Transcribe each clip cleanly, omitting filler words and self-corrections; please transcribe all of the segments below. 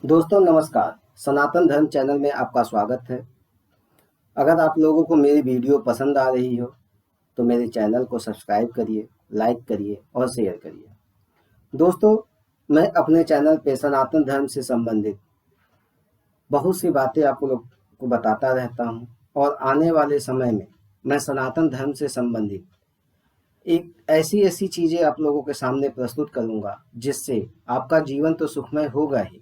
दोस्तों नमस्कार। सनातन धर्म चैनल में आपका स्वागत है। अगर आप लोगों को मेरी वीडियो पसंद आ रही हो तो मेरे चैनल को सब्सक्राइब करिए, लाइक करिए और शेयर करिए। दोस्तों, मैं अपने चैनल पे सनातन धर्म से संबंधित बहुत सी बातें आप लोग को बताता रहता हूँ और आने वाले समय में मैं सनातन धर्म से संबंधित एक ऐसी ऐसी चीज़ें आप लोगों के सामने प्रस्तुत करूँगा जिससे आपका जीवन तो सुखमय होगा ही,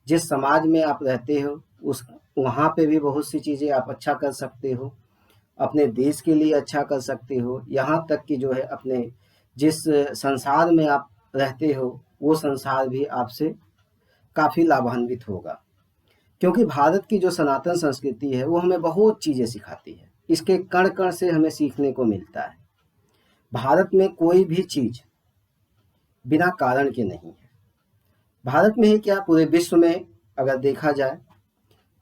जिस समाज में आप रहते हो उस वहाँ पे भी बहुत सी चीज़ें आप अच्छा कर सकते हो, अपने देश के लिए अच्छा कर सकते हो, यहाँ तक कि जो है अपने जिस संसार में आप रहते हो वो संसार भी आपसे काफ़ी लाभान्वित होगा। क्योंकि भारत की जो सनातन संस्कृति है वो हमें बहुत चीज़ें सिखाती है, इसके कण कण से हमें सीखने को मिलता है। भारत में कोई भी चीज़ बिना कारण के नहीं है। भारत में ही क्या, पूरे विश्व में अगर देखा जाए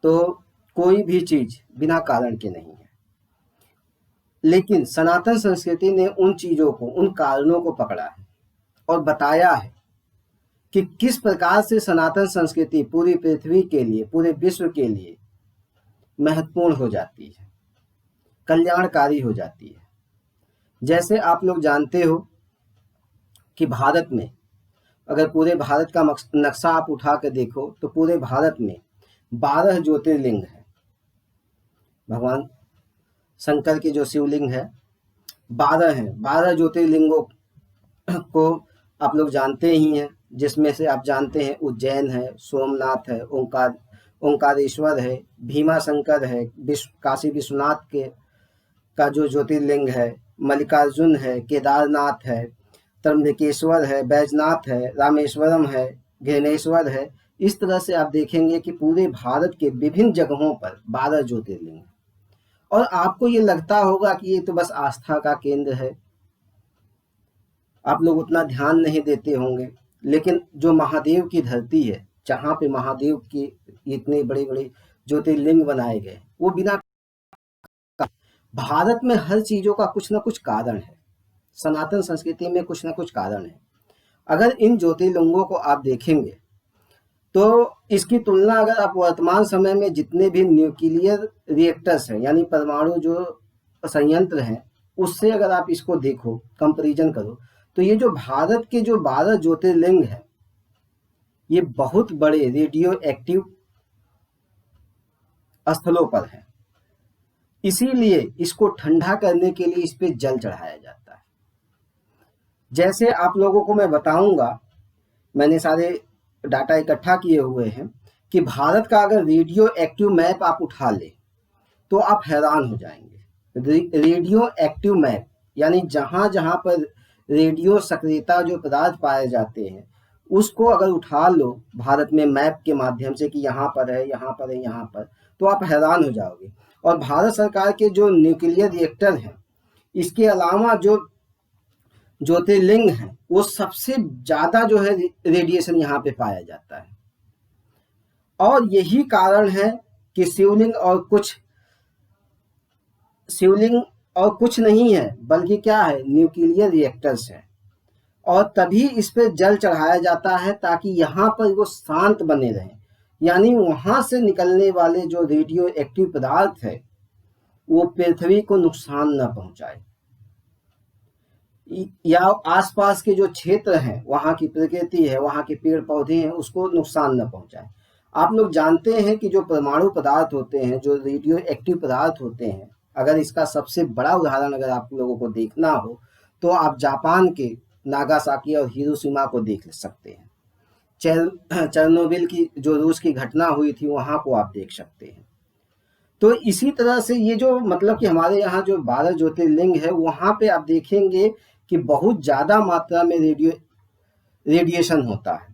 तो कोई भी चीज़ बिना कारण के नहीं है। लेकिन सनातन संस्कृति ने उन चीज़ों को, उन कारणों को पकड़ा है और बताया है कि किस प्रकार से सनातन संस्कृति पूरी पृथ्वी के लिए, पूरे विश्व के लिए महत्वपूर्ण हो जाती है, कल्याणकारी हो जाती है। जैसे आप लोग जानते हो कि भारत में अगर पूरे भारत का नक्शा आप उठा के देखो तो पूरे भारत में 12 ज्योतिर्लिंग है। भगवान शंकर के जो शिवलिंग है 12 हैं। 12 ज्योतिर्लिंगों को आप लोग जानते ही हैं, जिसमें से आप जानते हैं उज्जैन है, सोमनाथ है, ओंकारेश्वर है, भीमा शंकर है, काशी विश्वनाथ के का जो ज्योतिर्लिंग है, मल्लिकार्जुन है, केदारनाथ है, त्र्यंबकेश्वर है, बैजनाथ है, रामेश्वरम है, घेनेश्वर है। इस तरह से आप देखेंगे कि पूरे भारत के विभिन्न जगहों पर 12 ज्योतिर्लिंग। और आपको ये लगता होगा कि ये तो बस आस्था का केंद्र है, आप लोग उतना ध्यान नहीं देते होंगे, लेकिन जो महादेव की धरती है, जहाँ पे महादेव की इतने बड़े बड़े ज्योतिर्लिंग बनाए गए, वो बिना, भारत में हर चीजों का कुछ ना कुछ कारण है। सनातन संस्कृति में कुछ ना कुछ कारण है। अगर इन ज्योतिर्लिंगों को आप देखेंगे तो इसकी तुलना अगर आप वर्तमान समय में जितने भी न्यूक्लियर रिएक्टर्स हैं, यानी परमाणु जो संयंत्र हैं, उससे अगर आप इसको देखो, कंपैरिजन करो, तो ये जो भारत के जो 12 ज्योतिर्लिंग हैं, ये बहुत बड़े रेडियो एक्टिव स्थलों पर हैं। इसीलिए इसको ठंडा करने के लिए इस पे जल चढ़ाया जाता है। जैसे आप लोगों को मैं बताऊंगा, मैंने सारे डाटा इकट्ठा किए हुए हैं कि भारत का अगर रेडियो एक्टिव मैप आप उठा ले तो आप हैरान हो जाएंगे। रेडियो एक्टिव मैप यानी जहां जहां पर रेडियो सक्रियता जो पदार्थ पाए जाते हैं उसको अगर उठा लो भारत में मैप के माध्यम से कि यहाँ पर है, यहाँ पर है, यहाँ पर, तो आप हैरान हो जाओगे। और भारत सरकार के जो न्यूक्लियर रिएक्टर हैं, इसके अलावा जो ज्योतिर्लिंग हैं, वो सबसे ज्यादा जो है रेडिएशन यहाँ पे पाया जाता है। और यही कारण है कि शिवलिंग और कुछ नहीं है, बल्कि क्या है, न्यूक्लियर रिएक्टर्स है। और तभी इस पे जल चढ़ाया जाता है ताकि यहाँ पर वो शांत बने रहे, यानी वहां से निकलने वाले जो रेडियो एक्टिव पदार्थ है वो पृथ्वी को नुकसान न पहुंचाए, या आसपास के जो क्षेत्र हैं, वहां की प्रकृति है, वहां के पेड़ पौधे हैं, उसको नुकसान न पहुंचाए। आप लोग जानते हैं कि जो परमाणु पदार्थ होते हैं, जो रेडियो एक्टिव पदार्थ होते हैं, अगर इसका सबसे बड़ा उदाहरण अगर आप लोगों को देखना हो तो आप जापान के नागासाकी और हिरोशिमा को देख सकते हैं। चेरनोबिल की जो रूस की घटना हुई थी वहां को आप देख सकते हैं। तो इसी तरह से ये जो मतलब कि हमारे यहाँ जो 12 ज्योतिर्लिंग है, वहां पे आप देखेंगे कि बहुत ज्यादा मात्रा में रेडिएशन होता है।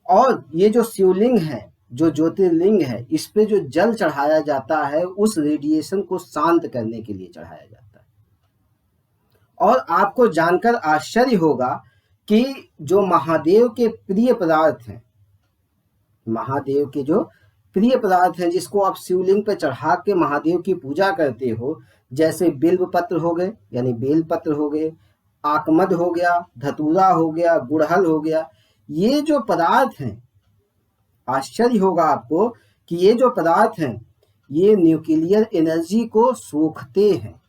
और ये जो शिवलिंग है, जो ज्योतिर्लिंग है, इस पे जो जल चढ़ाया जाता है उस रेडिएशन को शांत करने के लिए चढ़ाया जाता है। और आपको जानकर आश्चर्य होगा कि जो महादेव के प्रिय पदार्थ हैं, महादेव के जो प्रिय पदार्थ हैं जिसको आप शिवलिंग पर चढ़ा के महादेव की पूजा करते हो, जैसे बिल्व पत्र हो गए, यानी बेल पत्र हो गए, आकमद हो गया, धतूरा हो गया, गुड़हल हो गया, ये जो पदार्थ हैं आश्चर्य होगा आपको कि ये जो पदार्थ हैं ये न्यूक्लियर एनर्जी को सोखते हैं,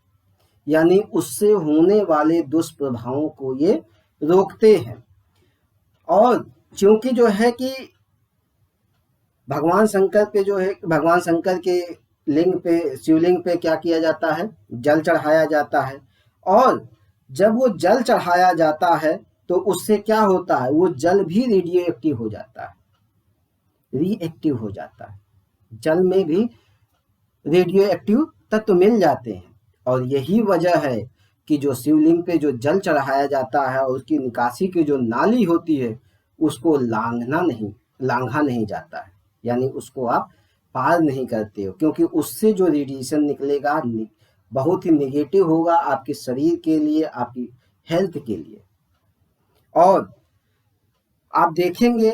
यानी उससे होने वाले दुष्प्रभावों को ये रोकते हैं। और क्योंकि जो है कि भगवान शंकर पे जो है, भगवान शंकर के लिंग पे, शिवलिंग पे क्या किया जाता है, जल चढ़ाया जाता है। और जब वो जल चढ़ाया जाता है तो उससे क्या होता है, वो जल भी रेडियो एक्टिव हो जाता है, रिएक्टिव हो जाता है। जल में भी रेडियो एक्टिव तत्व मिल जाते हैं। और यही वजह है कि जो शिवलिंग पे जो जल चढ़ाया जाता है और उसकी निकासी की जो नाली होती है उसको लांघा नहीं जाता है, यानी उसको आप पार नहीं करते हो, क्योंकि उससे जो रेडिएशन निकलेगा बहुत ही नेगेटिव होगा आपके शरीर के लिए, आपकी हेल्थ के लिए। और आप देखेंगे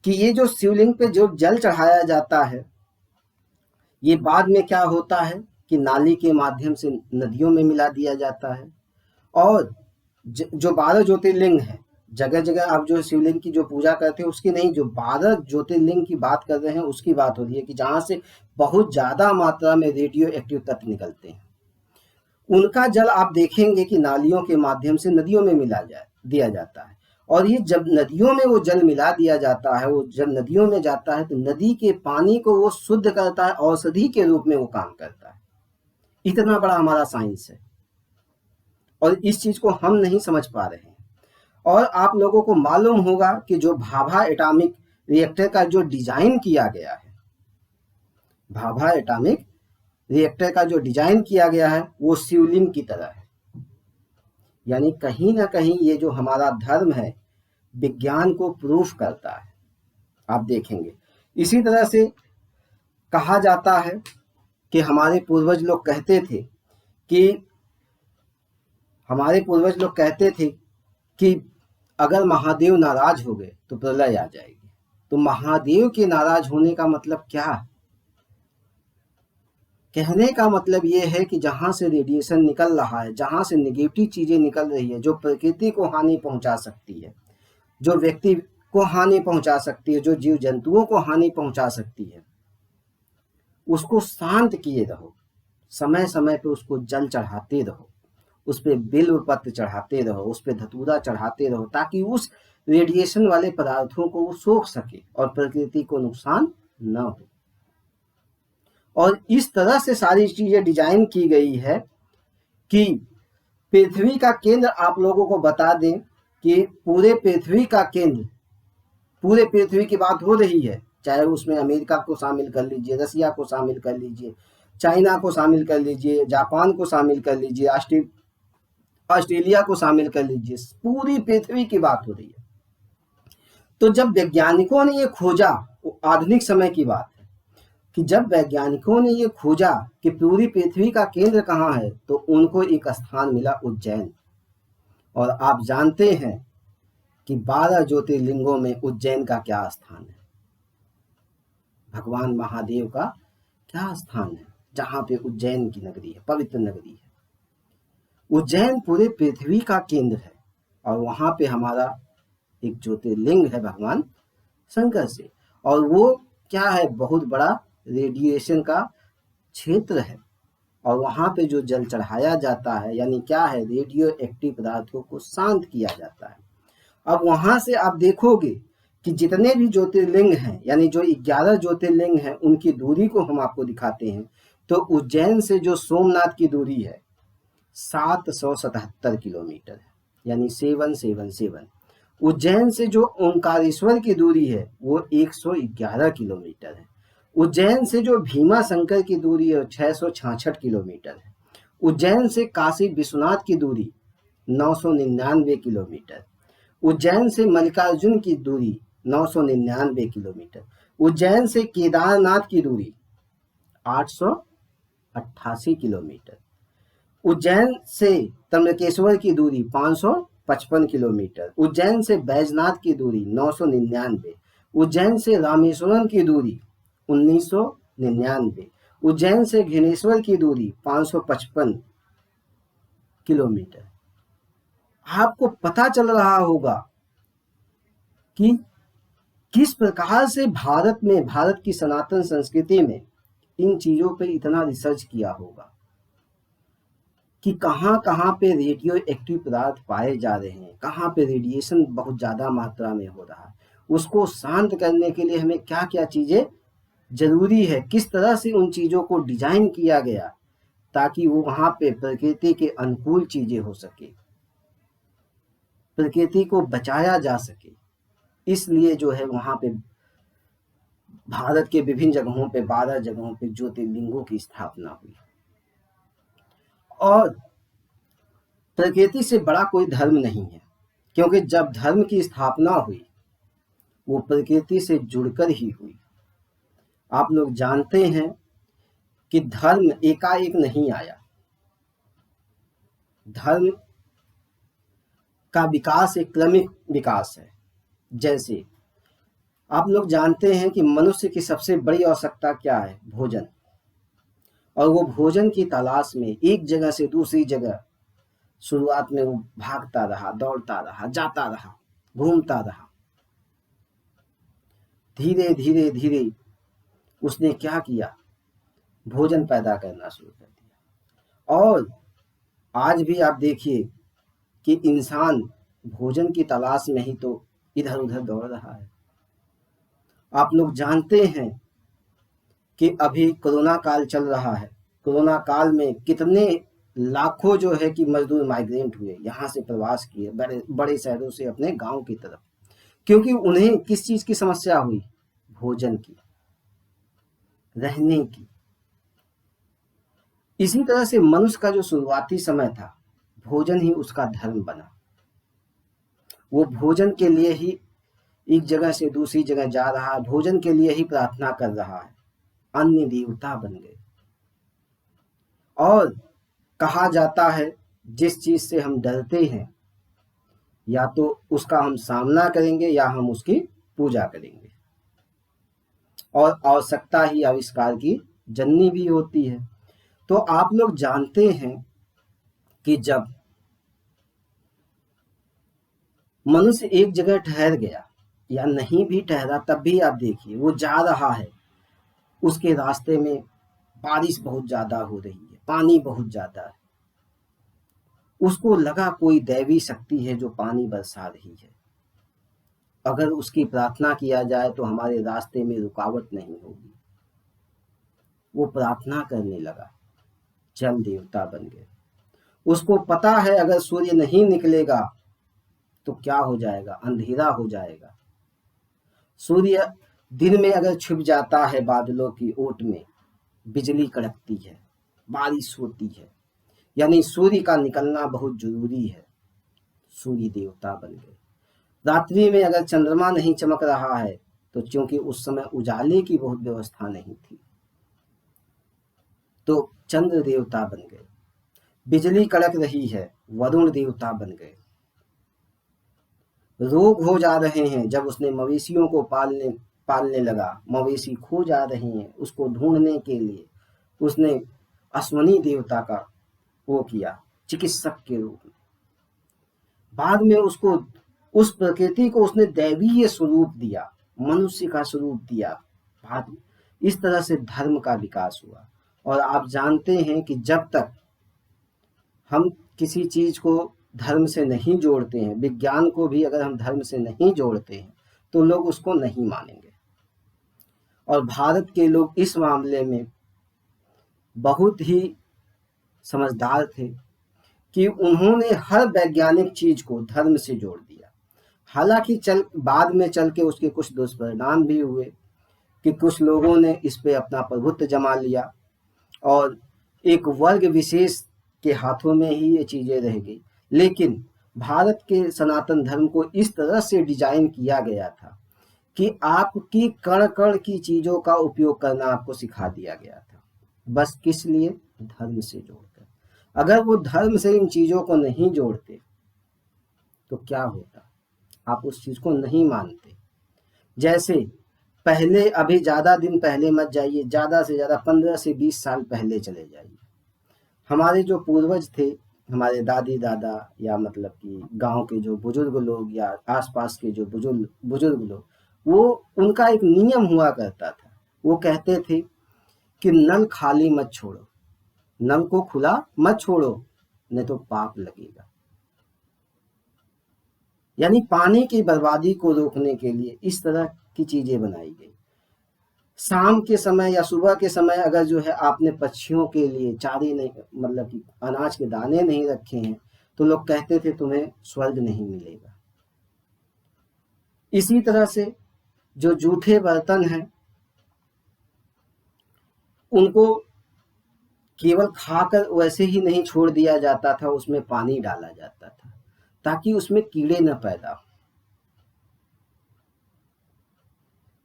कि ये जो शिवलिंग पे जो जल चढ़ाया जाता है ये बाद में क्या होता है कि नाली के माध्यम से नदियों में मिला दिया जाता है। और जो 12 ज्योतिर्लिंग है, जगह जगह आप जो शिवलिंग की जो पूजा करते हैं उसकी नहीं, जो 12 ज्योतिर्लिंग की बात कर रहे हैं उसकी बात हो रही है कि जहाँ से बहुत ज़्यादा मात्रा में रेडियो एक्टिव तत्व निकलते हैं, उनका जल आप देखेंगे कि नालियों के माध्यम से नदियों में दिया जाता है। और ये जब नदियों में वो जल मिला दिया जाता है, वो जब नदियों में जाता है तो नदी के पानी को वो शुद्ध करता है, औषधि के रूप में वो काम करता है। इतना बड़ा हमारा साइंस है और इस चीज को हम नहीं समझ पा रहे हैं। और आप लोगों को मालूम होगा कि जो भाभा एटॉमिक रिएक्टर का जो डिजाइन किया गया है, भाभा एटॉमिक रिएक्टर का जो डिजाइन किया गया है वो शिवलिंग की तरह है। यानी कहीं ना कहीं ये जो हमारा धर्म है विज्ञान को प्रूफ करता है, आप देखेंगे। इसी तरह से कहा जाता है कि हमारे पूर्वज लोग कहते थे कि अगर महादेव नाराज हो गए तो प्रलय आ जाएगी। तो महादेव के नाराज होने का मतलब क्या है? कहने का मतलब ये है कि जहां से रेडिएशन निकल रहा है, जहां से नेगेटिव चीजें निकल रही है, जो प्रकृति को हानि पहुंचा सकती है, जो व्यक्ति को हानि पहुंचा सकती है, जो जीव जंतुओं को हानि पहुंचा सकती है, उसको शांत किए रहो। समय समय पे उसको जल चढ़ाते रहो, उस पर बिल्व पत्र चढ़ाते रहो, उस पर धतूरा चढ़ाते रहो, ताकि उस रेडिएशन वाले पदार्थों को वो सोख सके और प्रकृति को नुकसान न हो। और इस तरह से सारी चीजें डिजाइन की गई है कि पृथ्वी का केंद्र, आप लोगों को बता दें कि पूरे पृथ्वी का केंद्र, पूरे पृथ्वी की बात हो रही है, चाहे उसमें अमेरिका को शामिल कर लीजिए, रसिया को शामिल कर लीजिए, चाइना को शामिल कर लीजिए, जापान को शामिल कर लीजिए, ऑस्ट्रेलिया को शामिल कर लीजिए, पूरी पृथ्वी की बात हो रही है। तो जब वैज्ञानिकों ने ये खोजा, आधुनिक समय की बात है कि जब वैज्ञानिकों ने ये खोजा कि पूरी पृथ्वी का केंद्र कहाँ है, तो उनको एक स्थान मिला, उज्जैन। और आप जानते हैं कि 12 ज्योतिर्लिंगों में उज्जैन का क्या स्थान है, भगवान महादेव का क्या स्थान है, जहां पे उज्जैन की नगरी है, पवित्र नगरी है। उज्जैन पूरे पृथ्वी का केंद्र है और वहां पे हमारा एक ज्योतिर्लिंग है भगवान शंकर से। और वो क्या है, बहुत बड़ा रेडिएशन का क्षेत्र है। और वहां पे जो जल चढ़ाया जाता है, यानी क्या है, रेडियो एक्टिव पदार्थों को शांत किया जाता है। अब वहां से आप देखोगे कि जितने भी ज्योतिर्लिंग हैं, यानी जो 11 ज्योतिर्लिंग हैं, उनकी दूरी को हम आपको दिखाते हैं। तो उज्जैन से जो सोमनाथ की दूरी है 777 किलोमीटर है, यानी 777। उज्जैन से जो ओंकारेश्वर की दूरी है वो 111 किलोमीटर है। उज्जैन से जो भीमा शंकर की दूरी है 666 किलोमीटर है। उज्जैन से काशी विश्वनाथ की दूरी 999 किलोमीटर। उज्जैन से मल्लिकार्जुन की दूरी 999 किलोमीटर। उज्जैन से केदारनाथ की दूरी 888 किलोमीटर। उज्जैन से त्र्यंबकेश्वर की दूरी 555 किलोमीटर। उज्जैन से बैजनाथ की दूरी 999। उज्जैन से रामेश्वरम की दूरी 1999। उज्जैन से घृणेश्वर की दूरी 555 किलोमीटर। आपको पता चल रहा होगा कि किस प्रकार से भारत की सनातन संस्कृति में इन चीजों पे इतना रिसर्च किया होगा कि कहाँ कहाँ पे रेडियो एक्टिव पदार्थ पाए जा रहे हैं, कहाँ पे रेडिएशन बहुत ज्यादा मात्रा में हो रहा है, उसको शांत करने के लिए हमें क्या क्या चीजें जरूरी है, किस तरह से उन चीजों को डिजाइन किया गया ताकि वो वहां पे प्रकृति के अनुकूल चीजें हो सके, प्रकृति को बचाया जा सके। इसलिए जो है वहां पे भारत के विभिन्न जगहों पे 12 जगहों पे ज्योतिर्लिंगों की स्थापना हुई। और प्रकृति से बड़ा कोई धर्म नहीं है, क्योंकि जब धर्म की स्थापना हुई वो प्रकृति से जुड़कर ही हुई। आप लोग जानते हैं कि धर्म एकाएक नहीं आया, धर्म का विकास एक क्रमिक विकास है। जैसे आप लोग जानते हैं कि मनुष्य की सबसे बड़ी आवश्यकता क्या है? भोजन। और वो भोजन की तलाश में एक जगह से दूसरी जगह शुरुआत में वो भागता रहा, दौड़ता रहा, जाता रहा, घूमता रहा। धीरे धीरे धीरे उसने क्या किया? भोजन पैदा करना शुरू कर दिया। और आज भी आप देखिए कि इंसान भोजन की तलाश में ही तो इधर उधर दौड़ रहा है। आप लोग जानते हैं कि अभी कोरोना काल चल रहा है। कोरोना काल में कितने लाखों जो है कि मजदूर माइग्रेंट हुए, यहाँ से प्रवास किए बड़े बड़े शहरों से अपने गांव की तरफ, क्योंकि उन्हें किस चीज की समस्या हुई? भोजन की, रहने की। इसी तरह से मनुष्य का जो शुरुआती समय था, भोजन ही उसका धर्म बना। वो भोजन के लिए ही एक जगह से दूसरी जगह जा रहा है, भोजन के लिए ही प्रार्थना कर रहा है, अन्य देवता बन गए। और कहा जाता है जिस चीज से हम डरते हैं या तो उसका हम सामना करेंगे या हम उसकी पूजा करेंगे। और आवश्यकता ही आविष्कार की जननी भी होती है। तो आप लोग जानते हैं कि जब मनुष्य एक जगह ठहर गया या नहीं भी ठहरा, तब भी आप देखिए वो जा रहा है, उसके रास्ते में बारिश बहुत ज्यादा हो रही है, पानी बहुत ज्यादा है, उसको लगा कोई दैवी शक्ति है जो पानी बरसा रही है, अगर उसकी प्रार्थना किया जाए तो हमारे रास्ते में रुकावट नहीं होगी। वो प्रार्थना करने लगा, जल देवता बन गए। उसको पता है अगर सूर्य नहीं निकलेगा तो क्या हो जाएगा? अंधेरा हो जाएगा। सूर्य दिन में अगर छिप जाता है बादलों की ओट में, बिजली कड़कती है, बारिश होती है, यानी सूर्य का निकलना बहुत जरूरी है। सूर्य देवता बन गए। रात्रि में अगर चंद्रमा नहीं चमक रहा है तो क्योंकि उस समय उजाले की बहुत व्यवस्था नहीं थी, तो चंद्र देवता बन गए। बिजली कड़क रही है, वरुण देवता बन गए। रोग हो जा रहे हैं, जब उसने मवेशियों को पालने लगा, मवेशी खो जा रहे हैं, उसको ढूंढने के लिए उसने अश्वनी देवता का वो किया, चिकित्सक के रूप में। बाद में उसको उस प्रकृति को उसने दैवीय स्वरूप दिया, मनुष्य का स्वरूप दिया। बाद में इस तरह से धर्म का विकास हुआ। और आप जानते हैं कि जब तक हम किसी चीज को धर्म से नहीं जोड़ते हैं, विज्ञान को भी अगर हम धर्म से नहीं जोड़ते हैं तो लोग उसको नहीं मानेंगे। और भारत के लोग इस मामले में बहुत ही समझदार थे कि उन्होंने हर वैज्ञानिक चीज को धर्म से जोड़ दिया। हालांकि बाद में चल के उसके कुछ दुष्परिणाम भी हुए कि कुछ लोगों ने इस पे अपना प्रभुत्व जमा लिया और एक वर्ग विशेष के हाथों में ही ये चीजें रह गई। लेकिन भारत के सनातन धर्म को इस तरह से डिजाइन किया गया था कि आपकी कण कण की चीजों का उपयोग करना आपको सिखा दिया गया था। बस किस लिए? धर्म से जोड़कर। अगर वो धर्म से इन चीजों को नहीं जोड़ते तो क्या होता? आप उस चीज को नहीं मानते। जैसे पहले, अभी ज्यादा दिन पहले मत जाइए, ज्यादा से ज्यादा 15 से 20 साल पहले चले जाइए। हमारे जो पूर्वज थे, हमारे दादी दादा या मतलब कि गांव के जो बुजुर्ग लोग या आसपास के जो बुजुर्ग लोग, वो उनका एक नियम हुआ करता था। वो कहते थे कि नल खाली मत छोड़ो, नल को खुला मत छोड़ो, नहीं तो पाप लगेगा। यानी पानी की बर्बादी को रोकने के लिए इस तरह की चीजें बनाई गई। शाम के समय या सुबह के समय अगर जो है आपने पक्षियों के लिए चारे नहीं, मतलब कि अनाज के दाने नहीं रखे हैं, तो लोग कहते थे तुम्हें स्वर्ग नहीं मिलेगा। इसी तरह से जो जूठे बर्तन हैं उनको केवल खाकर वैसे ही नहीं छोड़ दिया जाता था, उसमें पानी डाला जाता था ताकि उसमें कीड़े न पैदा हो।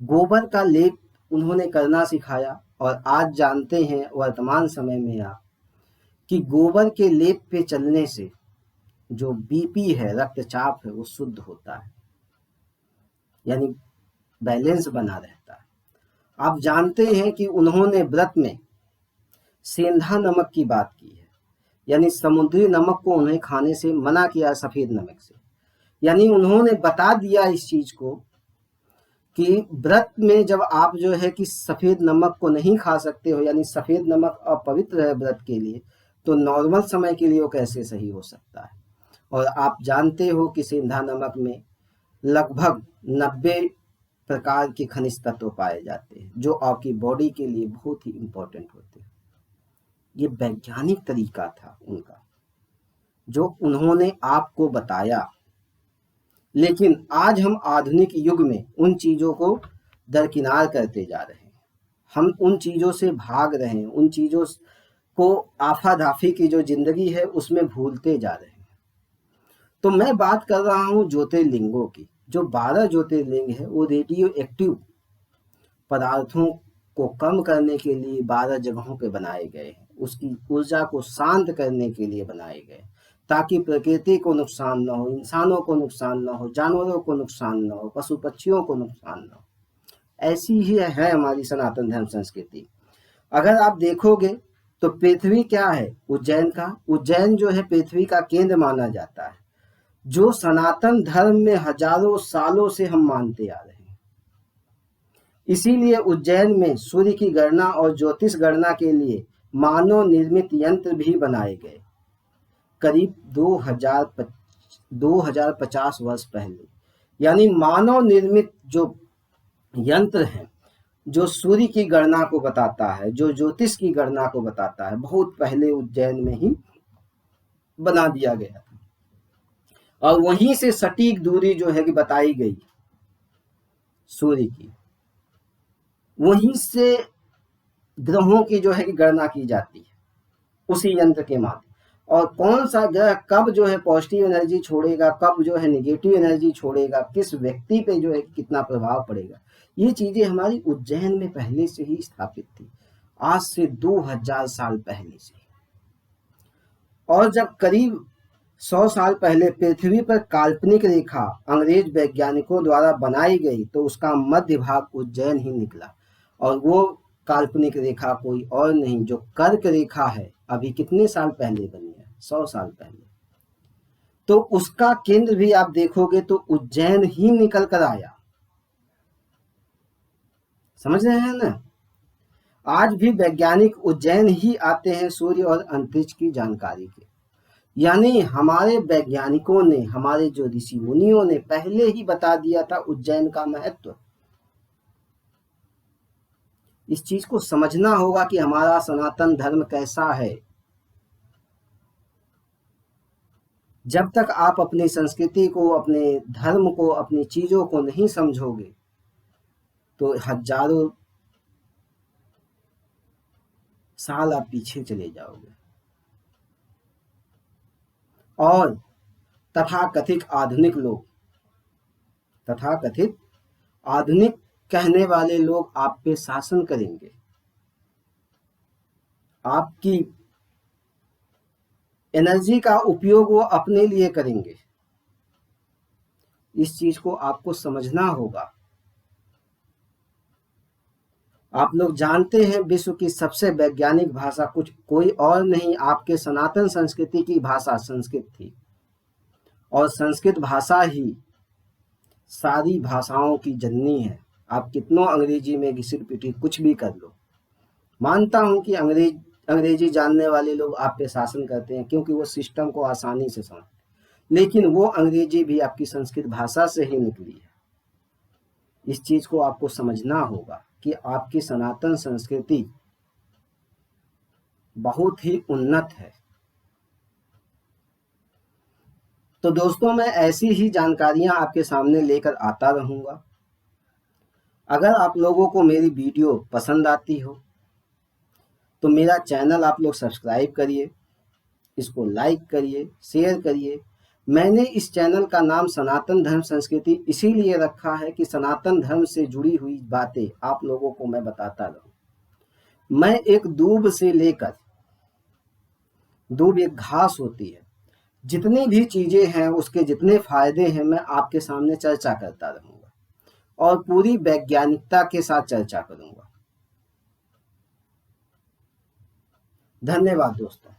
गोबर का लेप उन्होंने करना सिखाया। और आज जानते हैं वर्तमान समय में आप कि गोबर के लेप पे चलने से जो बीपी है, रक्तचाप है, वो शुद्ध होता है, यानी बैलेंस बना रहता है। आप जानते हैं कि उन्होंने व्रत में सेंधा नमक की बात की है, यानी समुद्री नमक को उन्हें खाने से मना किया सफेद नमक से। यानी उन्होंने बता दिया इस चीज को कि व्रत में जब आप जो है कि सफेद नमक को नहीं खा सकते हो, यानी सफेद नमक अपवित्र है व्रत के लिए, तो नॉर्मल समय के लिए वो कैसे सही हो सकता है। और आप जानते हो कि सेंधा नमक में लगभग 90 प्रकार के खनिज तत्व पाए जाते हैं जो आपकी बॉडी के लिए बहुत ही इंपॉर्टेंट होते हैं। ये वैज्ञानिक तरीका था उनका जो उन्होंने आपको बताया। लेकिन आज हम आधुनिक युग में उन चीजों को दरकिनार करते जा रहे हैं, हम उन चीजों से भाग रहे हैं, उन चीजों को आफाधाफी की जो जिंदगी है उसमें भूलते जा रहे हैं। तो मैं बात कर रहा हूं ज्योतिर्लिंगों की। जो 12 ज्योतिर्लिंग है वो रेडियो एक्टिव पदार्थों को कम करने के लिए 12 जगहों पे बनाए गए हैं, उसकी ऊर्जा को शांत करने के लिए बनाए गए, ताकि प्रकृति को नुकसान न हो, इंसानों को नुकसान न हो, जानवरों को नुकसान न हो, पशु पक्षियों को नुकसान न हो। ऐसी ही है हमारी सनातन धर्म संस्कृति। अगर आप देखोगे तो पृथ्वी क्या है, उज्जैन का, उज्जैन जो है पृथ्वी का केंद्र माना जाता है, जो सनातन धर्म में हजारों सालों से हम मानते आ रहे हैं। इसीलिए उज्जैन में सूर्य की गणना और ज्योतिष गणना के लिए मानव निर्मित यंत्र भी बनाए गए करीब 2050 वर्ष पहले। यानी मानव निर्मित जो यंत्र है जो सूर्य की गणना को बताता है, जो ज्योतिष की गणना को बताता है, बहुत पहले उज्जैन में ही बना दिया गया था। और वहीं से सटीक दूरी जो है कि बताई गई सूर्य की, वहीं से ग्रहों की जो है कि गणना की जाती है उसी यंत्र के माध्यम। और कौन सा ग्रह कब जो है पॉजिटिव एनर्जी छोड़ेगा, कब जो है नेगेटिव एनर्जी छोड़ेगा, किस व्यक्ति पे जो है कितना प्रभाव पड़ेगा, ये चीजें हमारी उज्जैन में पहले से ही स्थापित थी, आज से 2000 साल पहले से। और जब करीब 100 साल पहले पृथ्वी पर काल्पनिक रेखा अंग्रेज वैज्ञानिकों द्वारा बनाई गई तो उसका मध्य भाग उज्जैन ही निकला। और वो काल्पनिक रेखा कोई और नहीं, जो कर्क रेखा है, अभी कितने साल पहले बनी है, 100 साल पहले। तो उसका केंद्र भी आप देखोगे तो उज्जैन ही निकल कर आया। समझ रहे हैं ना। आज भी वैज्ञानिक उज्जैन ही आते हैं सूर्य और अंतरिक्ष की जानकारी के। यानी हमारे वैज्ञानिकों ने, हमारे जो ऋषि मुनियों ने पहले ही बता दिया था उज्जैन का महत्व। इस चीज को समझना होगा कि हमारा सनातन धर्म कैसा है। जब तक आप अपनी संस्कृति को, अपने धर्म को, अपनी चीजों को नहीं समझोगे तो हजारों साल आप पीछे चले जाओगे। और तथाकथित आधुनिक लोग, तथाकथित आधुनिक कहने वाले लोग आप पे शासन करेंगे, आपकी एनर्जी का उपयोग वो अपने लिए करेंगे। इस चीज को आपको समझना होगा। आप लोग जानते हैं विश्व की सबसे वैज्ञानिक भाषा कुछ कोई और नहीं, आपके सनातन संस्कृति की भाषा संस्कृत थी। और संस्कृत भाषा ही सारी भाषाओं की जननी है। आप कितनों अंग्रेजी में घिसी पिटी कुछ भी कर लो, मानता हूं कि अंग्रेजी जानने वाले लोग आप पे शासन करते हैं क्योंकि वो सिस्टम को आसानी से समझ, लेकिन वो अंग्रेजी भी आपकी संस्कृत भाषा से ही निकली है। इस चीज को आपको समझना होगा कि आपकी सनातन संस्कृति बहुत ही उन्नत है। तो दोस्तों, मैं ऐसी ही जानकारियां आपके सामने लेकर आता रहूंगा। अगर आप लोगों को मेरी वीडियो पसंद आती हो तो मेरा चैनल आप लोग सब्सक्राइब करिए, इसको लाइक करिए, शेयर करिए। मैंने इस चैनल का नाम सनातन धर्म संस्कृति इसीलिए रखा है कि सनातन धर्म से जुड़ी हुई बातें आप लोगों को मैं बताता रहूं। मैं एक दूब से लेकर, दूब एक घास होती है, जितनी भी चीजें हैं उसके जितने फायदे हैं मैं आपके सामने चर्चा करता रहूंगा और पूरी वैज्ञानिकता के साथ चर्चा करूंगा। धन्यवाद दोस्तों।